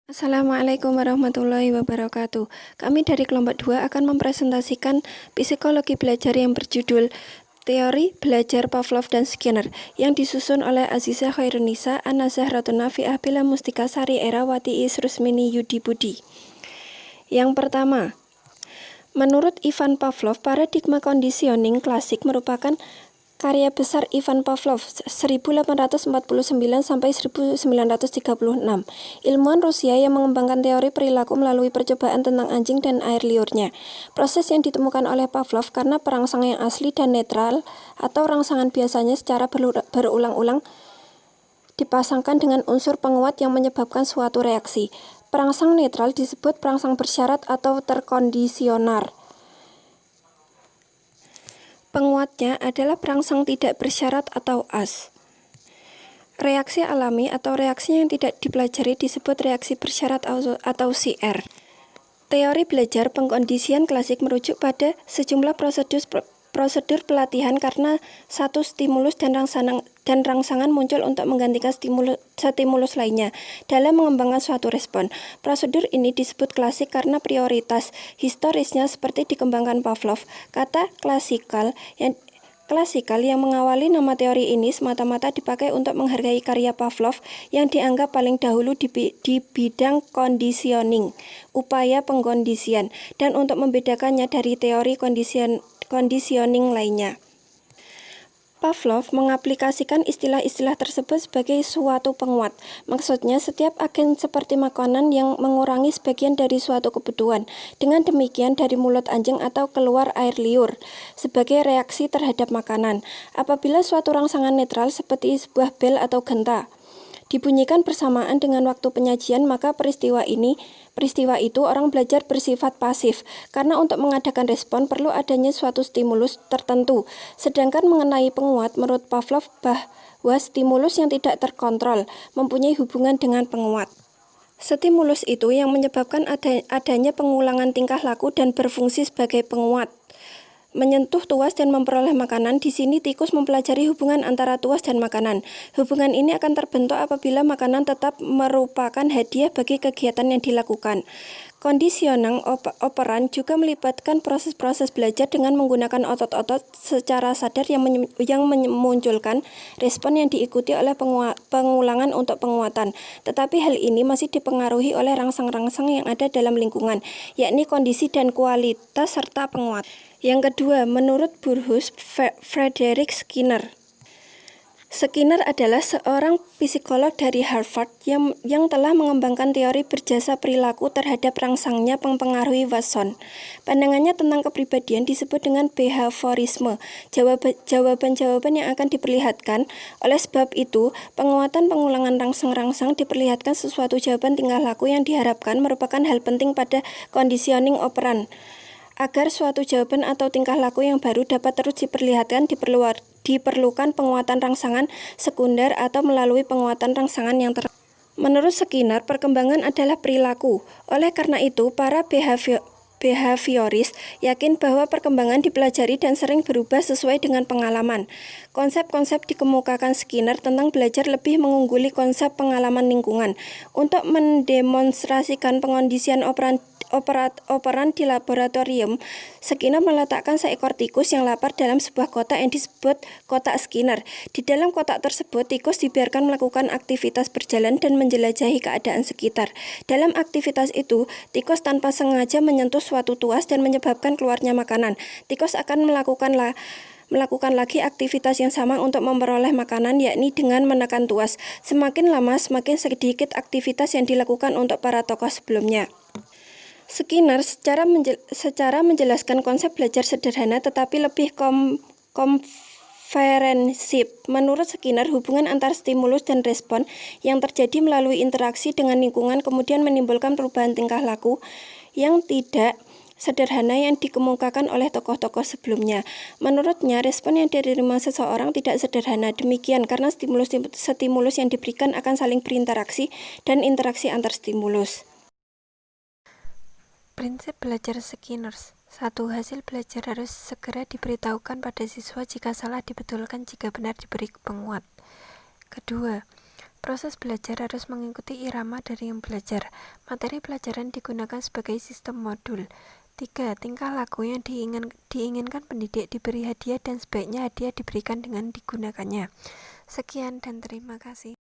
Assalamualaikum warahmatullahi wabarakatuh. Kami dari kelompok 2 akan mempresentasikan psikologi belajar yang berjudul Teori Belajar Pavlov dan Skinner yang disusun oleh Aziza Khairunisa, Anna Zahratun Nafi'ah, Bila Mustika Sari Era, Wati Is Rusmini Yudi Budi. Yang pertama, menurut Ivan Pavlov, paradigma conditioning klasik merupakan karya besar Ivan Pavlov 1849 sampai 1936, ilmuwan Rusia yang mengembangkan teori perilaku melalui percobaan tentang anjing dan air liurnya. Proses yang ditemukan oleh Pavlov karena perangsang yang asli dan netral atau rangsangan biasanya secara berulang-ulang dipasangkan dengan unsur penguat yang menyebabkan suatu reaksi. Perangsang netral disebut perangsang bersyarat atau terkondisioner. Penguatnya adalah perangsang tidak bersyarat atau as. Reaksi alami atau reaksi yang tidak dipelajari disebut reaksi bersyarat atau CR. Teori belajar pengkondisian klasik merujuk pada sejumlah prosedur pelatihan karena satu stimulus dan rangsangan muncul untuk menggantikan stimulus lainnya dalam mengembangkan suatu respon. Prosedur ini disebut klasik karena prioritas historisnya seperti dikembangkan Pavlov. Kata klasikal yang mengawali nama teori ini semata-mata dipakai untuk menghargai karya Pavlov yang dianggap paling dahulu di bidang conditioning, upaya pengkondisian, dan untuk membedakannya dari teori conditioning lainnya. Pavlov mengaplikasikan istilah-istilah tersebut sebagai suatu penguat. Maksudnya, setiap agen seperti makanan yang mengurangi sebagian dari suatu kebutuhan. Dengan demikian, dari mulut anjing atau keluar air liur sebagai reaksi terhadap makanan. Apabila suatu rangsangan netral seperti sebuah bel atau genta dibunyikan bersamaan dengan waktu penyajian, maka peristiwa itu orang belajar bersifat pasif, karena untuk mengadakan respon perlu adanya suatu stimulus tertentu. Sedangkan mengenai penguat, menurut Pavlov bahwa stimulus yang tidak terkontrol mempunyai hubungan dengan penguat. Stimulus itu yang menyebabkan adanya pengulangan tingkah laku dan berfungsi sebagai penguat. Menyentuh tuas dan memperoleh makanan. Di sini tikus mempelajari hubungan antara tuas dan makanan. Hubungan ini akan terbentuk apabila makanan tetap merupakan hadiah bagi kegiatan yang dilakukan. Conditioning operant juga melibatkan proses-proses belajar dengan menggunakan otot-otot secara sadar yang memunculkan respon yang diikuti oleh pengulangan untuk penguatan. Tetapi hal ini masih dipengaruhi oleh rangsang-rangsang yang ada dalam lingkungan, yakni kondisi dan kualitas serta penguat. Yang kedua, menurut Burrhus Frederick Skinner. Skinner adalah seorang psikolog dari Harvard yang telah mengembangkan teori berjasa perilaku terhadap rangsangnya mempengaruhi Watson. Pandangannya tentang kepribadian disebut dengan behaviorisme, jawaban-jawaban yang akan diperlihatkan. Oleh sebab itu, penguatan-pengulangan rangsang-rangsang diperlihatkan sesuatu jawaban tingkah laku yang diharapkan merupakan hal penting pada conditioning operant. Agar suatu jawaban atau tingkah laku yang baru dapat terus diperlihatkan, diperlukan penguatan rangsangan sekunder atau melalui penguatan rangsangan yang Menurut Skinner, perkembangan adalah perilaku. Oleh karena itu, para behavioris yakin bahwa perkembangan dipelajari dan sering berubah sesuai dengan pengalaman. Konsep-konsep dikemukakan Skinner tentang belajar lebih mengungguli konsep pengalaman lingkungan. Untuk mendemonstrasikan pengondisian operan di laboratorium, Skinner meletakkan seekor tikus yang lapar dalam sebuah kotak yang disebut kotak Skinner. Di dalam kotak tersebut, tikus dibiarkan melakukan aktivitas berjalan dan menjelajahi keadaan sekitar. Dalam aktivitas itu, tikus tanpa sengaja menyentuh suatu tuas dan menyebabkan keluarnya makanan. Tikus akan melakukan lagi aktivitas yang sama untuk memperoleh makanan, yakni dengan menekan tuas. Semakin lama, semakin sedikit aktivitas yang dilakukan untuk para tokoh sebelumnya. Skinner secara menjelaskan konsep belajar sederhana tetapi lebih komprehensif. Menurut Skinner, hubungan antar stimulus dan respon yang terjadi melalui interaksi dengan lingkungan kemudian menimbulkan perubahan tingkah laku yang tidak sederhana yang dikemukakan oleh tokoh-tokoh sebelumnya. Menurutnya, respon yang diterima seseorang tidak sederhana demikian karena stimulus yang diberikan akan saling berinteraksi dan interaksi antar stimulus. Prinsip belajar Skinner. 1. Hasil belajar harus segera diberitahukan pada siswa, jika salah dibetulkan, jika benar diberi penguat. Kedua, Proses belajar harus mengikuti irama dari yang belajar. Materi pelajaran digunakan sebagai sistem modul. 3. Tingkah laku yang diinginkan pendidik diberi hadiah dan sebaiknya hadiah diberikan dengan digunakannya. Sekian dan terima kasih.